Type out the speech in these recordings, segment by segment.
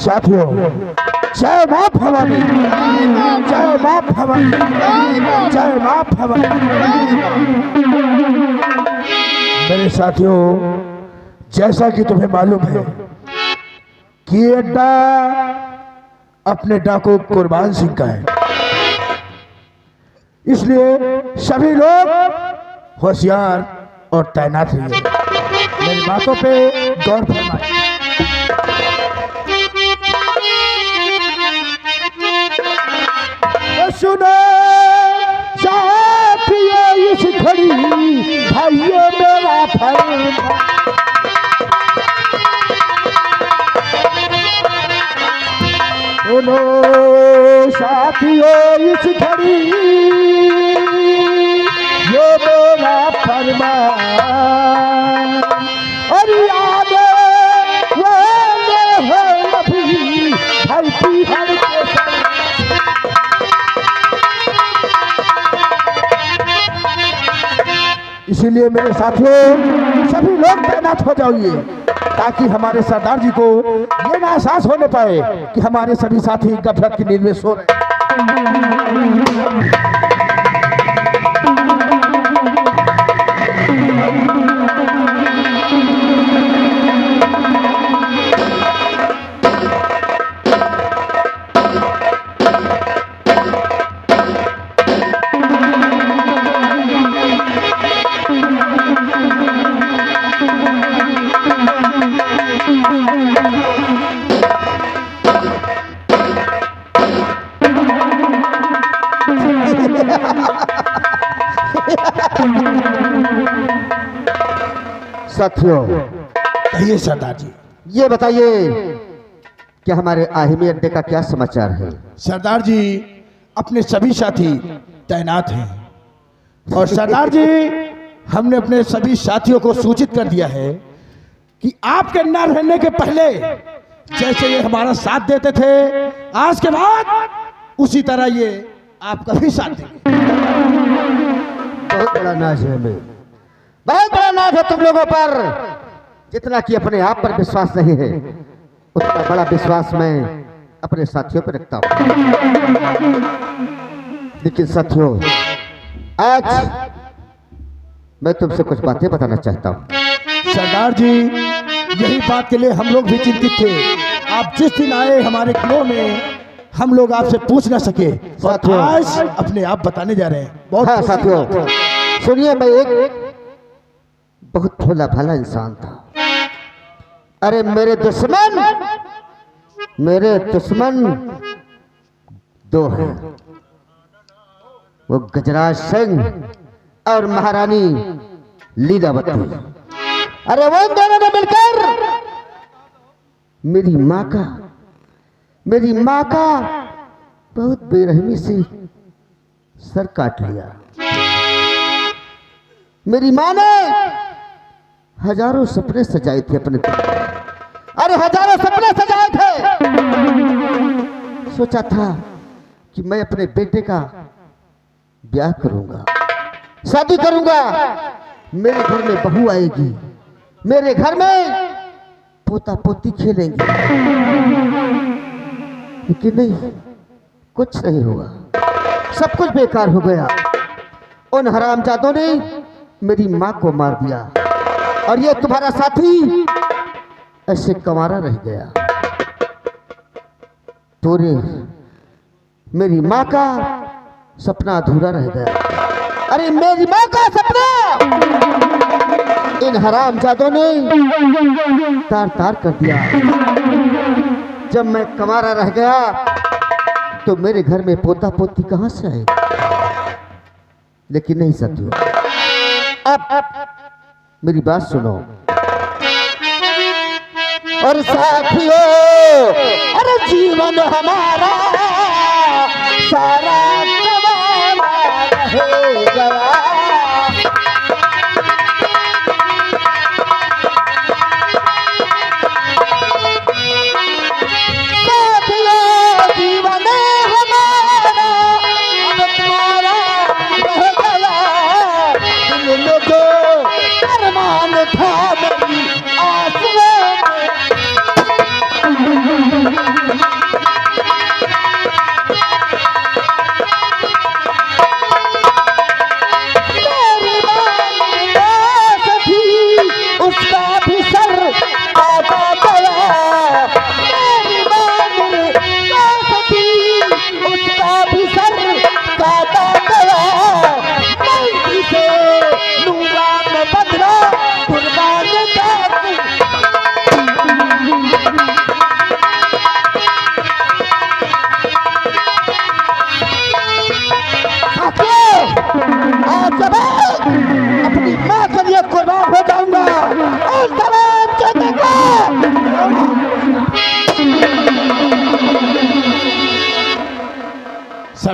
साथियों, जय मां भवानी, जय मां भवानी, जय मां भवानी। मेरे साथियों, जैसा कि तुम्हें मालूम है कि ये अड्डा अपने डाकू कुर्बान सिंह का है, इसलिए सभी लोग होशियार और तैनात रहिए। मेरी बातों पे गौर फरमाइए। सुनो साथियों इस घड़ी भाइयों मेरा फरमान, सुनो साथियों इस घड़ी ये मेरा फरमान, और याद वाले हो अभी धरती हर के संग। इसीलिए मेरे साथियों, सभी लोग तैनात हो जाइए ताकि हमारे सरदार जी को ये ना एहसास होने पाए कि हमारे सभी साथी गफलत की नींद में सो रहे। साथियों, कहिए सरदार जी, ये बताइए कि हमारे आहिमी अड्डे का क्या समाचार है? सरदार जी, अपने सभी साथी तैनात हैं और सरदार जी, हमने अपने सभी साथियों को सूचित कर दिया है कि आपके न रहने के पहले जैसे ये हमारा साथ देते थे, आज के बाद उसी तरह ये आपका भी साथ देंगे। बहुत बड़ा नाज है हमें, बहुत बड़ा नाज है तुम लोगों पर। जितना कि अपने आप पर विश्वास नहीं है, उतना बड़ा विश्वास मैं अपने साथियों पर रखता हूं। लेकिन साथियों, आज मैं तुमसे कुछ बातें बताना चाहता हूं। सरदार जी, यही बात के लिए हम लोग भी चिंतित थे। आप जिस दिन आए हमारे किलों में, हम लोग आपसे पूछ ना सके और आज अपने आप बताने जा रहे हैं। बहुत हाँ साथियों, सुनिए, मैं एक बहुत भोला भाला इंसान था। अरे मेरे दुश्मन दो हैं, वो गजराज सिंह और महारानी लीलावती। अरे वो दोनों ने मिलकर मेरी माँ का बहुत बेरहमी से सर काट लिया। मेरी माँ ने हजारों सपने सजाए थे अपने दिल में। अरे हजारों सपने सजाए थे। सोचा था कि मैं अपने बेटे का ब्याह करूंगा, शादी करूंगा, मेरे घर में बहू आएगी, मेरे घर में पोता पोती खेलेंगे। लेकिन नहीं, कुछ नहीं हुआ, सब कुछ बेकार हो गया। उन हरामजादों ने मेरी माँ को मार दिया और ये तुम्हारा साथी ऐसे कंवारा रह गया। तूने मेरी माँ का सपना अधूरा रह गया। अरे मेरी माँ का सपना इन हरामजादों ने तार तार कर दिया। जब मैं कंवारा रह गया तो मेरे घर में पोता पोती कहां से आएगा? लेकिन नहीं साथियों, अब मेरी बात सुनो। और साथियों, अरे जीवन हमारा सारा गवारा रह गया।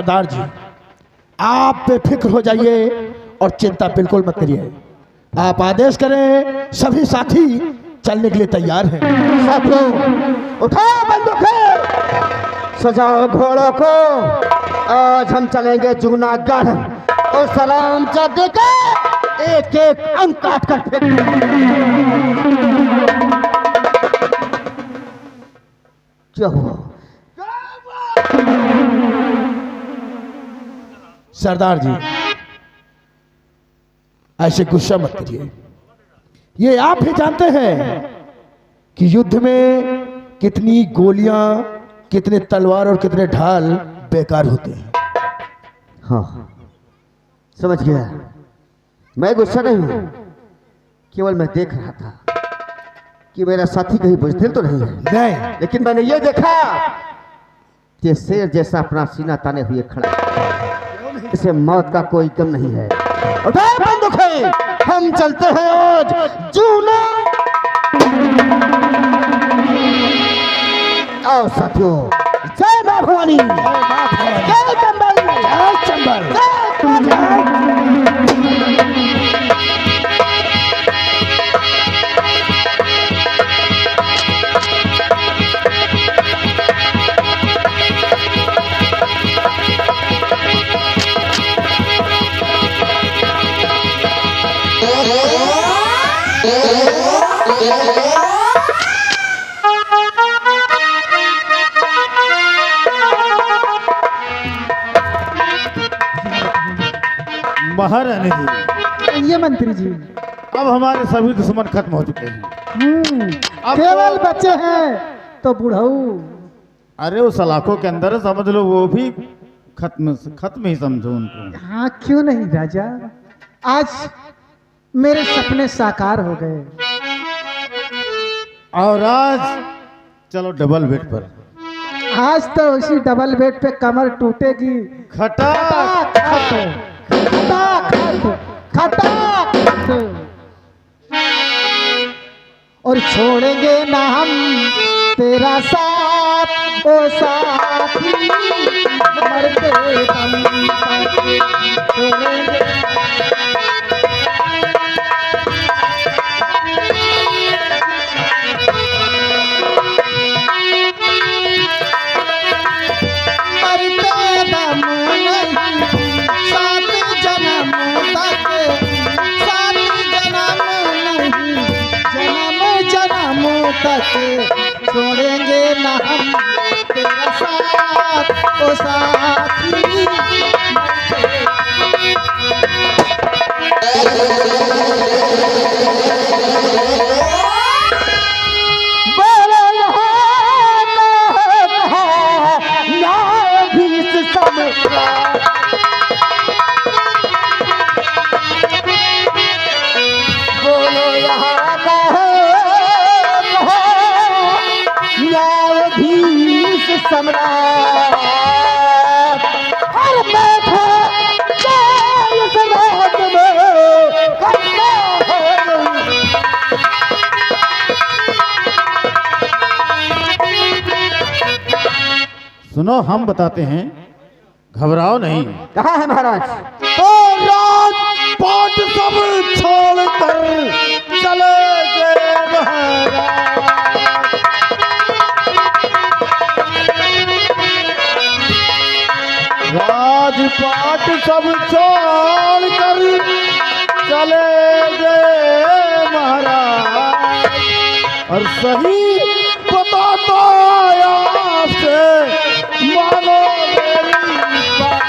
सरदार जी, आप बेफिक्र हो जाइए और चिंता बिल्कुल मत करिए। आप आदेश करें, सभी साथी चलने के लिए तैयार हैं। साथियों, उठाओ बंदूकें, सजाओ घोड़ों को। आज हम चलेंगे जूनागढ़ और सलाम चक देकर एक एक अंक काट कर फेंकेंगे। क्या हुआ? सरदार जी, ऐसे गुस्सा मत करिए। ये आप ही जानते हैं कि युद्ध में कितनी गोलियां, कितने तलवार और कितने ढाल बेकार होते हैं। हाँ, समझ गया। मैं गुस्सा नहीं हूं, केवल मैं देख रहा था कि मेरा साथी कहीं बुजदिल तो नहीं है। नहीं, लेकिन मैंने ये देखा कि शेर जैसा अपना सीना ताने हुए खड़ा है। इसे मौत का कोई गम नहीं है। उठाओ बंदूकें, हम चलते हैं आज जूना। आओ साथियों, जय मां भवानी, जय चंबल, जय चंबल। महारानी जी, ये मंत्री जी, अब हमारे सभी दुश्मन खत्म हो चुके हैं। अब केवल तो- बच्चे हैं तो बुढ़ऊ। अरे उस इलाकों के अंदर समझ लो, वो भी खत्म ही समझो उनको। हाँ, क्यों नहीं राजा, आज मेरे सपने साकार हो गए। और आज चलो डबल बेड पर। आज तो उसी डबल बेड पे कमर टूटेगी। खटा खटाखट, खटाखट, खटाखट। और छोड़ेंगे ना हम तेरा साथ, ओ साथी, मरते दम तक छोड़ेंगे। मरते दम नहीं, सात जन्म तक, सात जन्म नहीं, जन्म जन्म तक छोड़ेंगे ना हम तेरा साथ, ओ साथी। बोलो यहाँ न्यायाधीश सम्राट। बोलो यहाँ का न्यायाधीश सम्राट। और बैठा जय इस रात में करना है। सुनो, हम बताते हैं, घबराओ नहीं। कहाँ है महाराज? तो राजपाट सब छोड़ कर चले गए महाराज। राजपाट सब छोड़ कर चले गए महाराज। और सही बताता आया आपसे, मानो मेरी बात।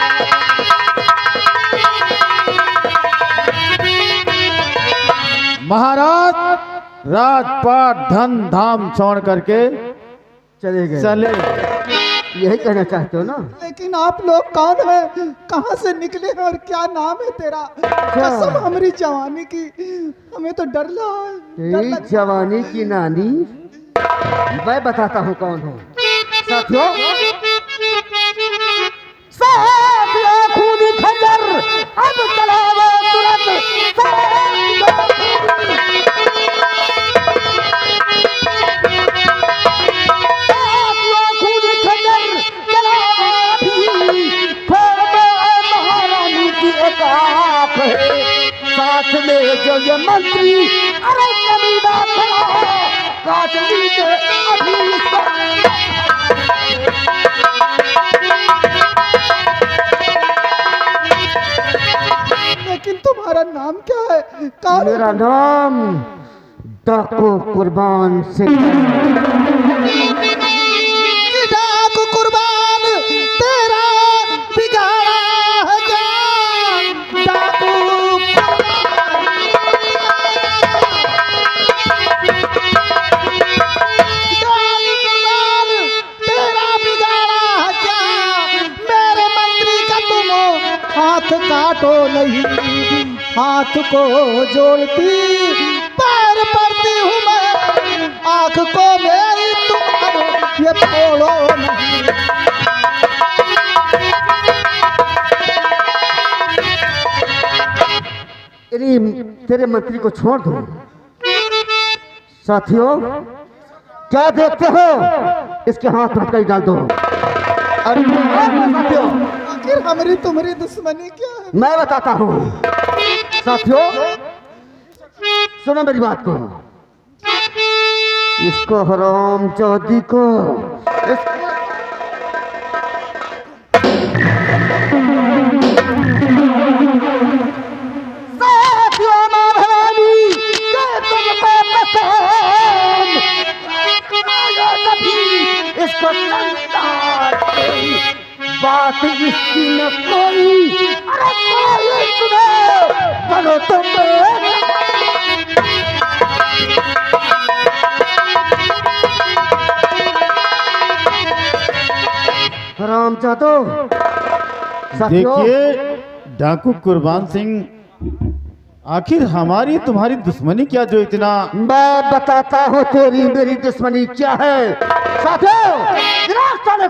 महाराज राजपाट धन धाम छोड़ करके चले गए। चले। यही कहना चाहते हो ना? लेकिन आप लोग कौन है, कहाँ से निकले हैं और क्या नाम है तेरा? कसम हमारी जवानी की, हमें तो डर तेरी जवानी की नानी, मैं बताता हूँ कौन हूँ। साथियों, साथियों, खूनी खंजर अब चलाओ तुरंत। साथियों, खूनी खंजर चलाओ अभी। हाजरी दे अभी लेकिन तुम्हारा नाम क्या है? कौन मेरा नाम डाकू कुर्बान सिंह डाकू कुर्बान तेरा बिगाड़ा है जान। डाकू कुर्बान तेरा बिगाड़ा है जान। मेरे मंत्री का तुम हाथ काटो नहीं, हाथ को जोड़ती पैर पड़ती हूँ मैं, आँख को मेरी तुम अब ये तोड़ो नहीं। तेरे मंत्री को छोड़ दो। साथियों, क्या देखते हो? इसके हाथ में हथकड़ी डाल दो। अरे साथियों, आखिर हमारी तुम्हारी दुश्मनी क्या है? मैं बताता हूँ। साथियों, सुनो मेरी बात को। इसको हराम चौधरी को साथियों, मां भवानी के तुमको कसम, कभी इसको संतान कोई बात इसकी न कोई। अरे कोई सुने, बोलो तुम राम जादो। देखिए डाकू कुर्बान सिंह, आखिर हमारी तुम्हारी दुश्मनी क्या जो इतना? मैं बताता हूँ तेरी मेरी दुश्मनी क्या है। साथियों, गिलास डालो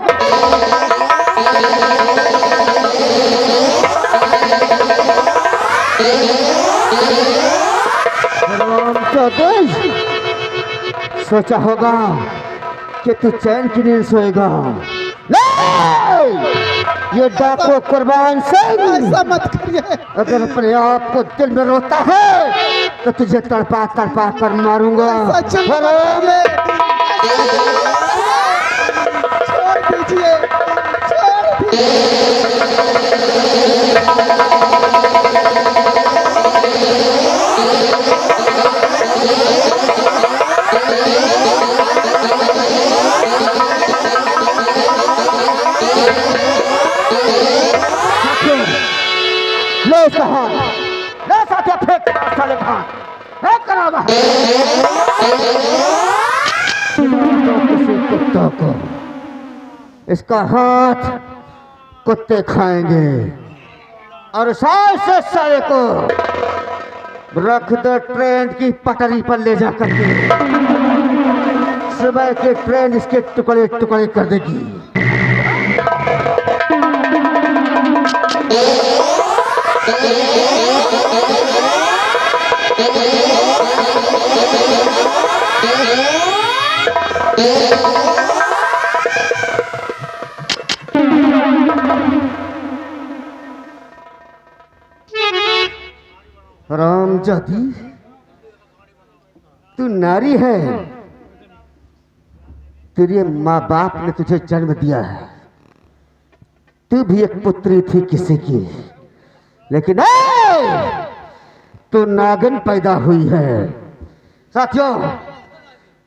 राम जादो। सोचा होगा कि तू चैन की नींद सोएगा। ये डाकू कुर्बान सिंह ऐसा मत करिए। अगर अपने आप को दिल में रोता है तो तुझे तड़पा तड़पा कर मारूंगा। सच में मत करिए। छोड़ दीजिए, छोड़ दीजिए। ले इसका हाथ, ले साथिया, फेंक साले का हाथ, फेंक करा वहाँ। किसी कुत्ता को इसका हाथ कुत्ते खाएंगे और साल से साले को रख दो ट्रेन की पटरी पर ले जा करके। सुबह की ट्रेन इसके टुकड़े टुकड़े कर देगी। रामजादी, तू नारी है। तेरे माँ बाप ने तुझे जन्म दिया है। तू भी एक पुत्री थी किसी की, लेकिन तू नागिन पैदा हुई है। साथियों,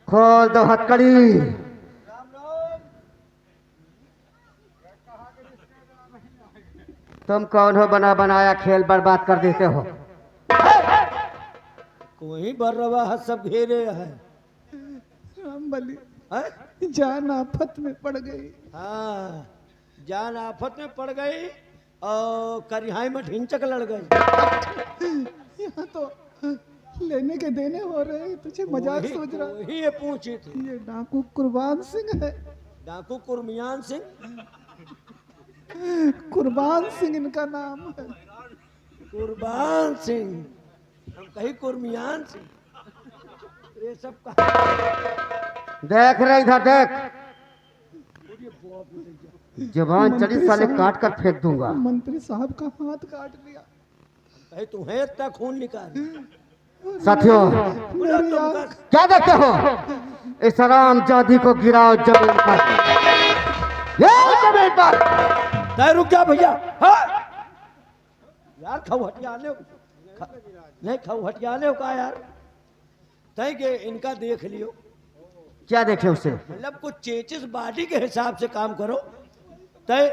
खोल दो हथकड़ी। तुम कौन हो? बना बनाया खेल बर्बाद कर देते हो। कोई बर्रवा है, सब घेरे है। राम बलि हैं? जान आफत में पड़ गई। हाँ, जान आफत में पड़ गई और करिहाई में ढिंचक लड़ गई। यहाँ तो लेने के देने हो रहे, तुझे मजाक सोच रहा। वही ये पूछी थी। ये डाकू कुर्बान सिंह है। डाकू कुर्मियान सिंह, कुर्बान सिंह इनका नाम है। कुर्बान सिंह, हम कहीं कुर्मियान सिंह। ये सब कहा देख रहे इधर देख, जवान चली साले काट कर फेंक दूंगा। मंत्री साहब का हाथ काट लिया। कहीं तुम्हें इतना खून निकाल। साथियों, मेरी आँख क्या देखते हो? इस हरामजादी को गिराओ जमीन पर। ये जमीन पर। तय रुक जा भैया। हाँ? यार खौहटियाने नहीं खौहटियाने का यार तय के इनका देख लियो। क्या देखे उसे? मतलब कुछ चेचिस बॉडी के हिसाब से काम करो तय।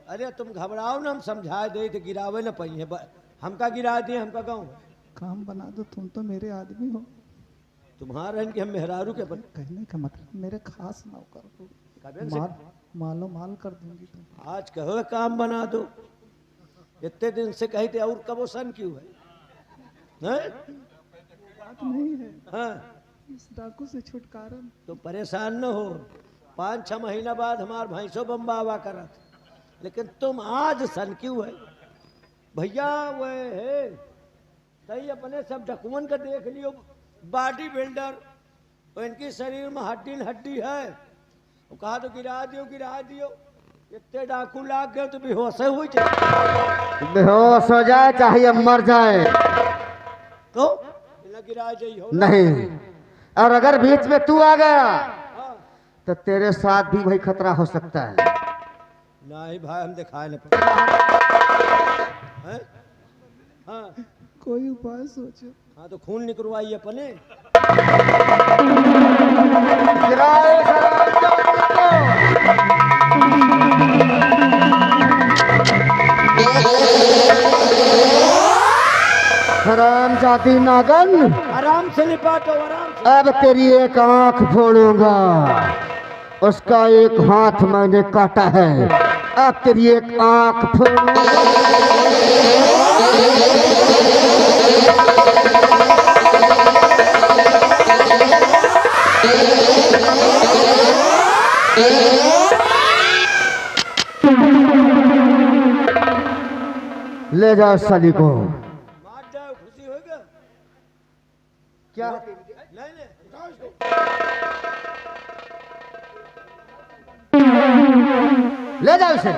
अरे तुम घबराओ ना, हम समझा दे तो गिरावे ना पहिए। हमका गिरा दिए, हमका गाँव काम बना दो, तुम तो मेरे आदमी हो। तुम्हारा इनके हम मेहरारू के बन कहने का मतलब मेरे खास नौकर हो। कबे से मालो माल कर दूंगी तुम। आज कहो काम बना दो, इतने दिन से कहते और कब सन क्यों है? बात नहीं है, हाँ इस डाकू से छुटकारा। तो परेशान न हो, 5-6 महीना बाद हमार भैंसों बम्बावा करत, लेकिन तुम आज सन क्यों है? भैया वो है तई अपने सब डकुमन का देख लियो, बॉडी बिल्डर, तो इनकी शरीर में हड्डी है। वो कहा तो गिरा दियो। इतने डाकू लाग गए तो बेहोश हुई जाए। बेहोश हो जाए चाहे मर जाए तो गिरा जाइए नहीं। और अगर बीच में तू आ गया हाँ। तो तेरे साथ भी वही खतरा हो सकता है। नहीं भाई हम दिखाए नहीं हैं? हाँ कोई उपाय सोचो। हाँ तो खून निकलवाइए अपने। गिराए हरामजादी को। हरामजादी नागन, आराम से निपाटो, आराम से। अब तेरी एक आंख फोड़ूंगा। उसका एक हाथ मैंने काटा है, अब तेरी एक आंख फोड़ूंगा। ले जाओ साली को। मार जाओ, खुशी होगा क्या? नहीं उठाओ इसको। ले जाओ इसे,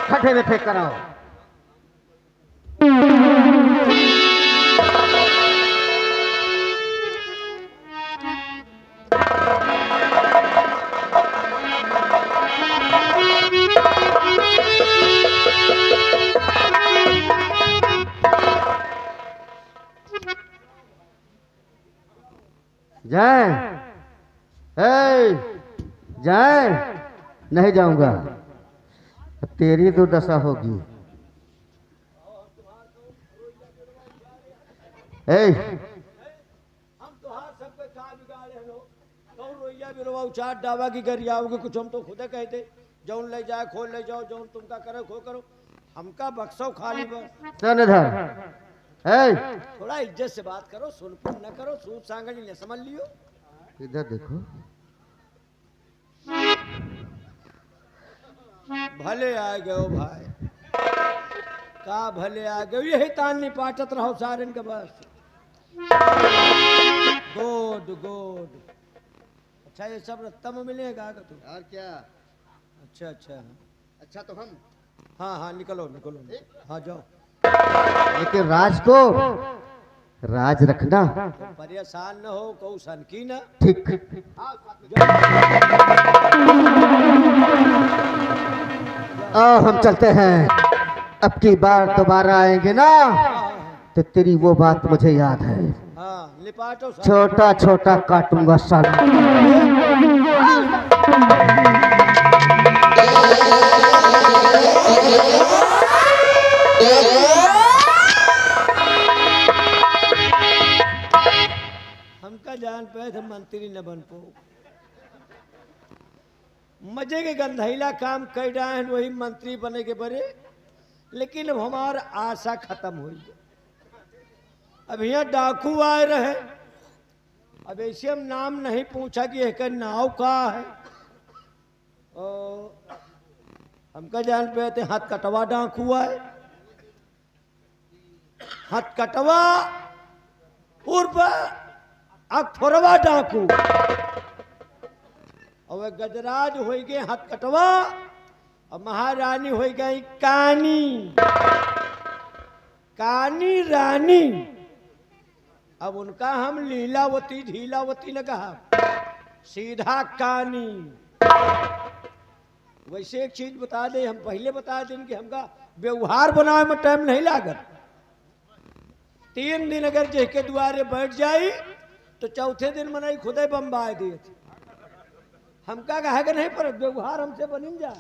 खड्डे में फेंक कर आओ। जाए जाए, नहीं जाऊंगा, तेरी दुर्दशा होगी। हम तो हाथ सबके का बिगाड़े हैं लोग। कौन रोइया बिरवा उचाट डावा की गरियाओगे, कुछ हम तो खुदे कहते जौन ले जाए खोल ले जाओ, जौन तुमका करे खो करो, हमका बक्सो खाली बस। चल इधर। थोड़ा इज्जत से बात करो, सुनपुन न करो, सूट सांगड़ी न समझ लियो। इधर देखो। भले आ गए भाई, का भले आ गए, यही तान नहीं पाटत रहो सारन के बस। गोड अच्छा ये सब रत्ता में मिलेगा का तू? और क्या? अच्छा तो हम हाँ निकलो हाँ जाओ। लेकिन राज को राज रखना। तो परेशान न हो, कहू सन की ना। ठीक। हम चलते हैं, अब की बार दोबारा आएंगे ना तो तेरी वो बात मुझे याद है। हाँ लिपाटो सब। छोटा छोटा काटूंगा साला। हमका जान पे थे मंत्री न बन पो, मजे के गंधैला काम कर रहे हैं, वही मंत्री बने के बड़े, लेकिन अब हमार आशा खत्म हुई। अब यहाँ डाकू आए रहे, अब ऐसे हम नाम नहीं पूछा कि एक नाव का है। हमका जान पे थे हाथ कटवा डाकू आए, हाथ कटवा उर्फ अखोरवा डाकू, और गजराज हो गए हाथ कटवा, और महारानी हो गई कानी रानी। अब उनका हम लीलावती ढीलावती न कहा, सीधा कानी। वैसे एक चीज बता दे, हम पहले बता दें कि हमका व्यवहार बनाने में टाइम नहीं लागत। 3 दिन अगर जेके दुआरे बैठ जाई तो चौथे दिन मनाई खुदे बम्बाई दिए थे। हमका कहा कि नहीं पर व्यवहार हमसे बनिन जा।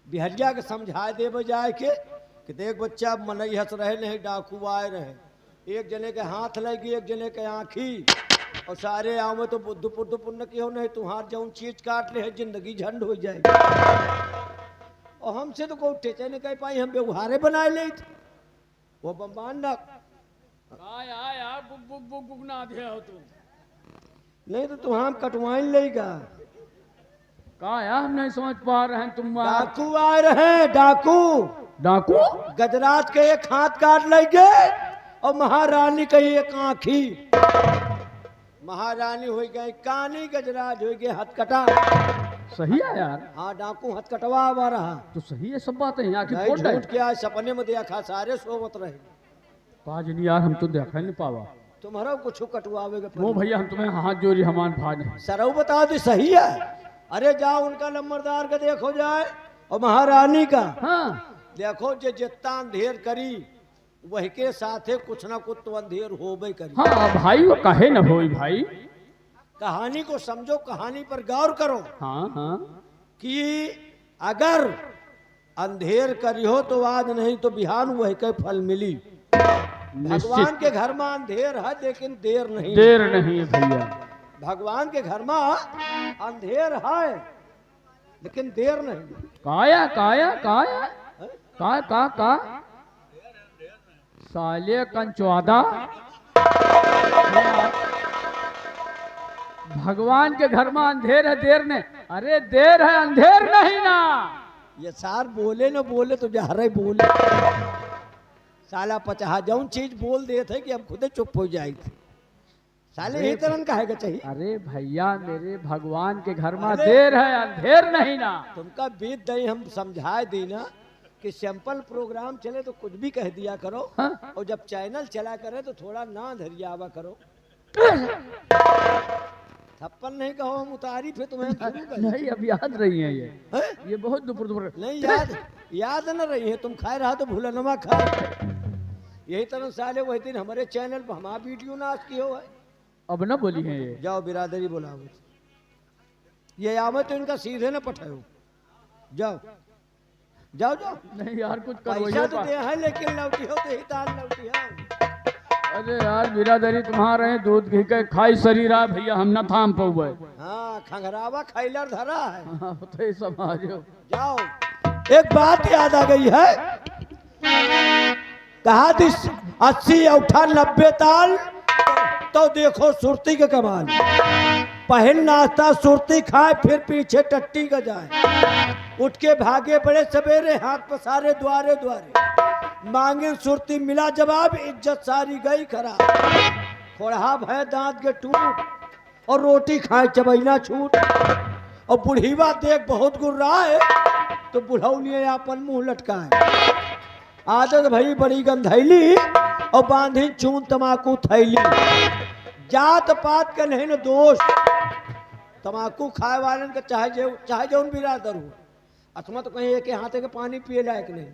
बिहरिया के समझा दे बजाय कि देख बच्चा मनई हंस रहे नहीं, डाकू आए रहे, एक जने के हाथ लगी एक जने के आँखी, और सारे आव में तो दुपुर न की हो नहीं, तुम्हार जौन चीज काट ले है जिंदगी झंड हो जाएगी। और हमसे तो कोई टेचे नहीं कह पाई, हम व्यवहारे बनाए ले थे। वो बम्बान ना यार बुक बुक बुक बुक ना दिया हो तुम। नहीं तो तुम कटवाइन लेगा। कहा यार हम नहीं समझ पा रहे हैं तुम। डाकू आए रहे, डाकू डाकू गजराज के एक हाथ काट लेंगे और महारानी का एक आँखी। महारानी हो गई कानी, गजराज हो गए हथकटा। सही है यार। हाँ डाकू हथकटवा आ रहा। तो सही है सब बातें यहाँ की नहीं फोड़ झूठ क्या, सपने में देखा सारे सोवत रहे। काज नहीं यार, हम तो देखा नहीं पावा। तुम्हारा कुछ कटवावेगा वो भैया हम तुम्हें हाथ जोड़ी हमान भाज। सरऊ बता दे सही है। अरे जाओ उनका नंबरदार का देखो जाए और महारानी का। हाँ देखो जे जितना अंधेर करी वही के साथे कुछ ना कुछ तो अंधेर होबे करी। हाँ भाई वो कहे न होई भाई। कहानी को समझो, कहानी पर गौर करो हाँ हाँ कि अगर अंधेर करी हो तो आज नहीं तो बिहान वही के फल मिली। भगवान के घर में अंधेर है लेकिन देर नहीं। देर नहीं है भैया। भगवान के घर में अंधेर है लेकिन देर नहीं। काया काया काया का साले कंचौदा। भगवान के घर में अंधेर है देर नहीं। अरे देर है अंधेर नहीं ना। ये सार बोले न बोले तो जहरे बोले। साला 50 जौन चीज बोल दिए थे कि हम खुदे चुप हो जाए थे। साले यही तरह कहेगा चाहिए। अरे भैया मेरे भगवान के घर में देर है अंधेर नहीं ना। तुमका बीत दई हम समझाए दी ना कि सैंपल प्रोग्राम चले तो कुछ भी कह दिया करो। हाँ? और जब चैनल चला करे तो थोड़ा ना धरियावा करो। थप्पड़ नहीं कहो, हम उतारी फिर तुम्हें शुरू कर। नहीं अब याद रही है ये। हैं? ये बहुत दुपुर दुपुर नहीं याद न रही है। तुम खाए रहा तो भूला नमा खा। यही तरह साले वही दिन हमारे चैनल पर हमारा वीडियो नाच की हो है। अब न बोली है ये। जाओ बिरादरी बुलाओ। ये आवे तो इनका सीधे न पठाओ। जाओ जाओ जाओ। नहीं यार कुछ पैसा तो करो। दे है लेकिन लौटी हो तो ही दाल लौटी हो। अरे यार बिरादरी तुम्हारे हैं, दूध घी के खाई शरीर है भैया, हम न थाम पौए। हाँ खंगरावा खैलर धरा है। हाँ तो ये समझो। जाओ एक बात याद आ गई है। कहा थी 80 औठा 90 ताल तो देखो सुरती के कमाल। पहल नाश्ता सुरती खाए फिर पीछे टट्टी का जाए। उठ के भागे बड़े सवेरे हाथ पसारे द्वारे द्वारे। मांगे सुरती मिला जवाब, इज्जत सारी गई खराब। खोड़ा भय दांत के टूट और रोटी खाए चबैना छूट। और बुढ़ीवा देख बहुत गुर्रा है तो बुढ़ौलिए अपन मुंह लटकाए। आदत भई बड़ी गंधैली और बांधी चून तमाकू थैली। जात पात के नहीं न दोष, तमाकू खाए वालन का चाहे जौन बिरादर हो। अथवा तो कहीं एक हाथे के पानी पिए लायक नहीं।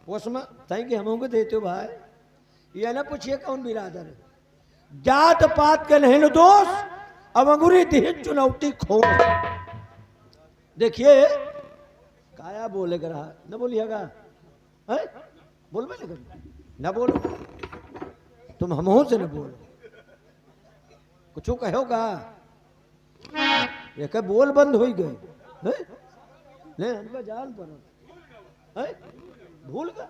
उसमें तय कि हम देते हो भाई, ये ना पूछिए कौन बिरादर है। जात पात के नहीं न दोष, अब अंगूरी दी चुनौती खो। देखिए काया बोलेगा रहा न बोलिएगा। बोल न बोलो तुम हमों से न बोलो। कुछ कहोगा एक बोल बंद हो गए। नहीं हमका जान पर भूल गया।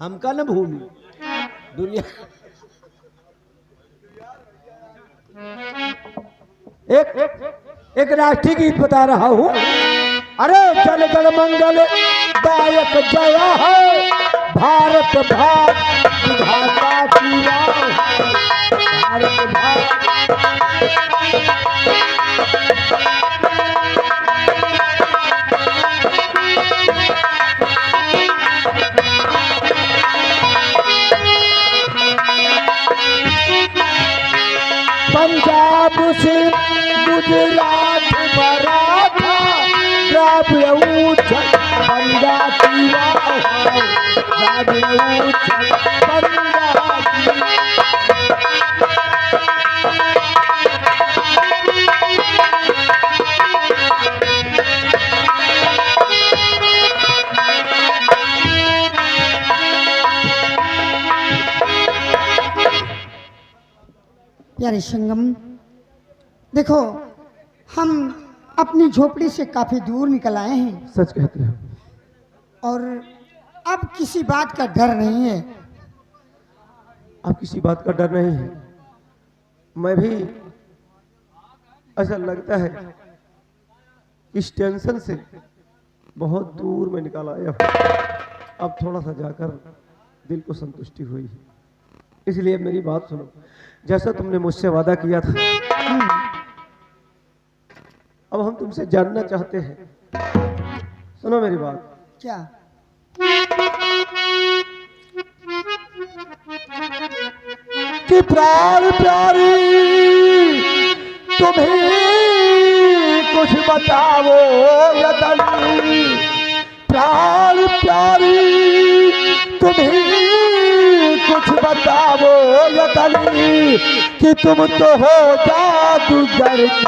हमका न भूल दुनिया। एक राष्ट्रीय गीत बता रहा हूँ। अरे जल गण मंगल दायक जया है भारत विधाता की भारत पंजाब से गुजरात मराठा द्राविड़ उच्छल बंगा की द्राविड़ उच्छल बंगा की। प्यारे संगम, देखो हम अपनी झोपड़ी से काफी दूर निकल आए हैं सच कहते हो। और अब किसी बात का डर नहीं है। अब किसी बात का डर नहीं है। मैं भी ऐसा लगता है इस टेंशन से बहुत दूर में निकल आया हूँ। अब थोड़ा सा जाकर दिल को संतुष्टि हुई है। इसलिए मेरी बात सुनो, जैसा तुमने मुझसे वादा किया था, अब हम तुमसे जानना चाहते हैं। सुनो मेरी बात। क्या? कि प्राण प्यारी तुम्हें कुछ बताओ यदि, प्राण प्यारी तुम्हें कुछ बताओ यदि, कि तुम तो हो जादूगर की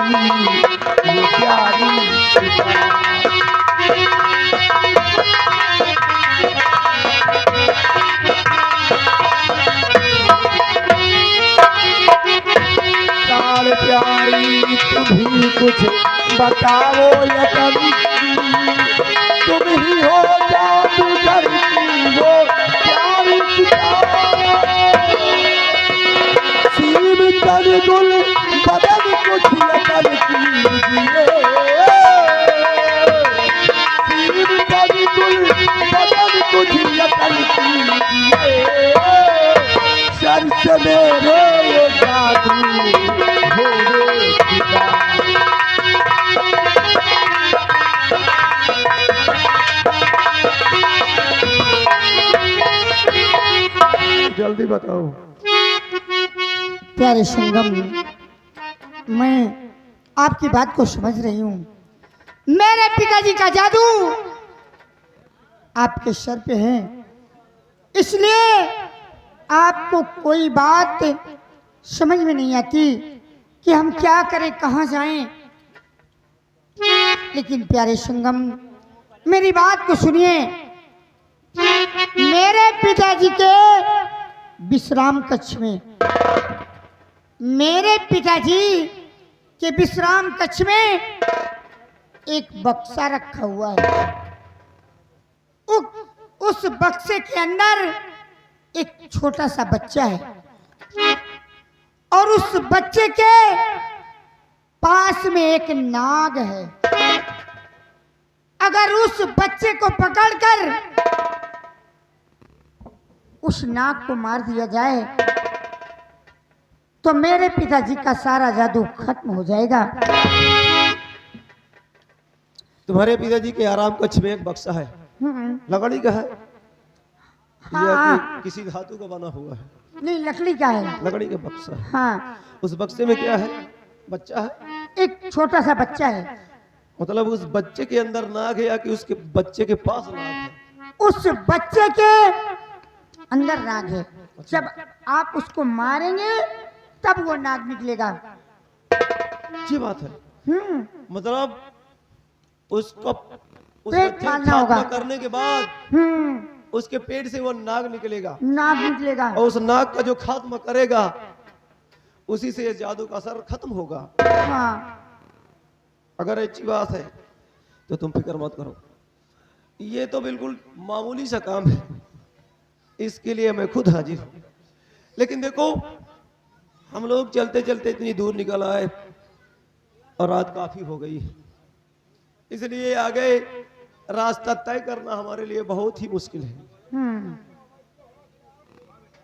ये प्यारी। प्राण प्यारी तुम्ही कुछ बताओ यदि, तुम ही हो जादूगर की वो प्यारी सितारा। सीम तन गुल बदन कुछ यतन कीजिए, सीम तन गुल बदन कुछ यतन कीजिए, सर से मेरे ये जादू हो रे पिता। जल्दी बताओ। प्यारे संगम, मैं आपकी बात को समझ रही हूँ। मेरे पिताजी का जादू आपके सर पे है, इसलिए आपको कोई बात समझ में नहीं आती कि हम क्या करें, कहाँ जाएं। लेकिन प्यारे संगम, मेरी बात को सुनिए। मेरे पिताजी के विश्राम कक्ष में, मेरे पिताजी के विश्राम कक्ष में एक बक्सा रखा हुआ है। उस बक्से के अंदर एक छोटा सा बच्चा है और उस बच्चे के पास में एक नाग है। अगर उस बच्चे को पकड़कर उस नाग को मार दिया जाए तो मेरे पिताजी का सारा जादू खत्म हो जाएगा। तुम्हारे पिताजी के आराम कक्ष में एक बक्सा है, लकड़ी का है या हाँ। किसी धातु का बना हुआ है? नहीं, लकड़ी का है। लकड़ी का बक्सा है। हाँ, उस बक्से में क्या है? बच्चा है, एक छोटा सा बच्चा है। मतलब उस बच्चे के अंदर नाग है या कि उसके बच्चे के पास नाग है? उस बच्चे के अंदर नाग है। जब आप उसको मारेंगे तब वो नाग निकलेगा। ये बात है। मतलब उसको उस पेट बच्चे फाड़ना को होगा। खात्मा करने के बाद उसके पेट से वो नाग निकलेगा नाग निकलेगा। और उस नाग का जो खात्मा करेगा उसी से ये जादू का असर खत्म होगा। हाँ, अगर अच्छी बात है तो तुम फिक्र मत करो, ये तो बिल्कुल मामूली सा काम है, इसके लिए मैं खुद हाजिर हूं। लेकिन देखो, हम लोग चलते चलते इतनी दूर निकल आए और रात काफी हो गई है, इसलिए आगे रास्ता तय करना हमारे लिए बहुत ही मुश्किल है।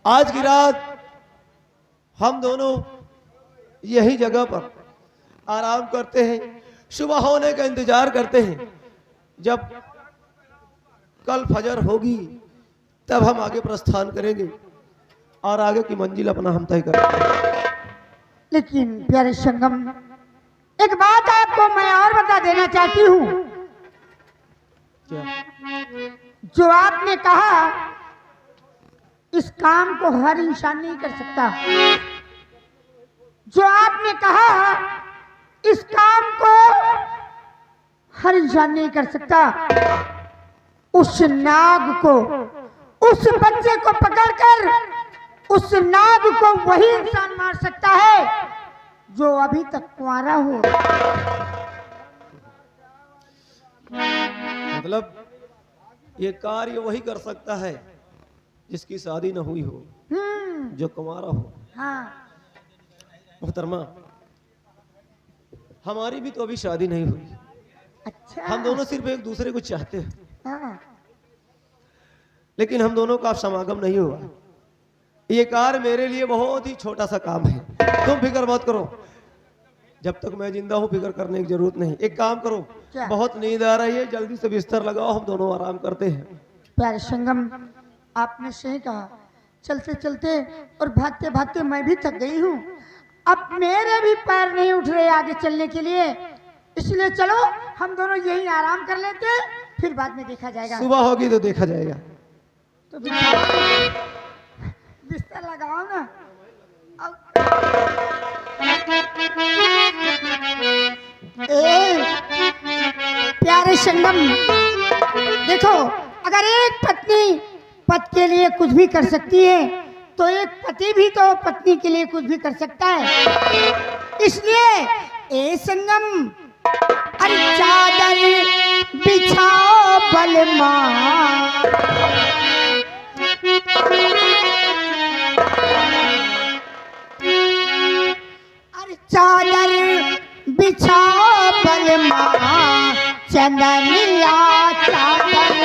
आज की रात हम दोनों यही जगह पर आराम करते हैं, सुबह होने का इंतजार करते हैं। जब कल फजर होगी तब हम आगे प्रस्थान करेंगे और आगे की मंजिल अपना हम तय करेंगे। लेकिन प्यारे संगम, एक बात आपको मैं और बता देना चाहती हूँ। जो आपने कहा इस काम को हर इंसान नहीं कर सकता, जो आपने कहा इस काम को हर इंसान नहीं कर सकता, उस नाग को, उस बच्चे को पकड़कर उस नाग को वही इंसान मार सकता है जो अभी तक कुंवारा हो। मतलब ये कार्य वही कर सकता है जिसकी शादी न हुई हो, जो कुंवारा हो। हाँ, मोहतरमा, हमारी भी तो अभी शादी नहीं हुई। अच्छा। हम दोनों सिर्फ एक दूसरे को चाहते हैं, हाँ, लेकिन हम दोनों का समागम नहीं हुआ। ये कार्य मेरे लिए बहुत ही छोटा सा काम है। तुम फिक्र मत करो, जब तक मैं जिंदा हूँ फिक्र करने की जरूरत नहीं। एक काम करो, क्या? बहुत नींद आ रही है, जल्दी से बिस्तर लगाओ, हम दोनों आराम करते हैं। प्यारे संगम, आपने सही कहा। चलते चलते और भागते भागते मैं भी थक गई हूँ। अब मेरे भी पैर नहीं उठ रहे आगे चलने के लिए, इसलिए चलो हम दोनों यही आराम कर लेते हैं, फिर बाद में देखा जाएगा। सुबह होगी तो देखा जाएगा। तो बिस्तर लगाओ ना। प्यारे संगम, देखो, अगर एक पत्नी पति के लिए कुछ भी कर सकती है तो एक पति भी तो पत्नी के लिए कुछ भी कर सकता है। इसलिए ए संगम, अरे चादर बिछाओ बलमा, अरे चादर बिछाओ बलमा, चंदनिया चादर